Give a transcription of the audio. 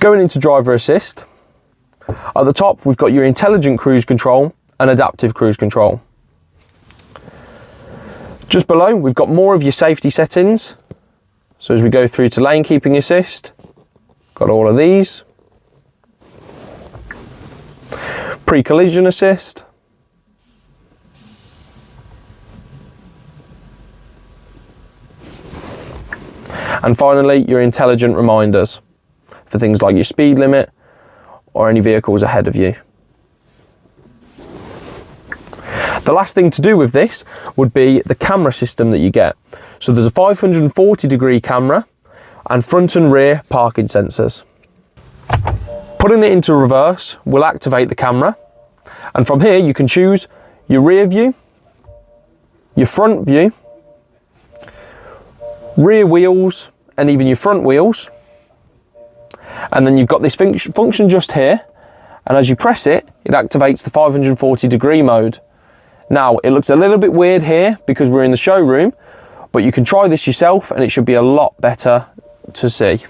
Going into driver assist, at the top we've got your intelligent cruise control and adaptive cruise control. Just below we've got more of your safety settings. So as we go through to lane keeping assist, got all of these. Pre-collision assist. And finally, your intelligent reminders for things like your speed limit or any vehicles ahead of you. The last thing to do with this would be the camera system that you get. So there's a 540-degree camera and front and rear parking sensors. Putting it into reverse will activate the camera, and from here you can choose your rear view, your front view, rear wheels, and even your front wheels. And then you've got this function just here, and as you press it, it activates the 540-degree mode. Now, it looks a little bit weird here because we're in the showroom, but you can try this yourself and it should be a lot better to see.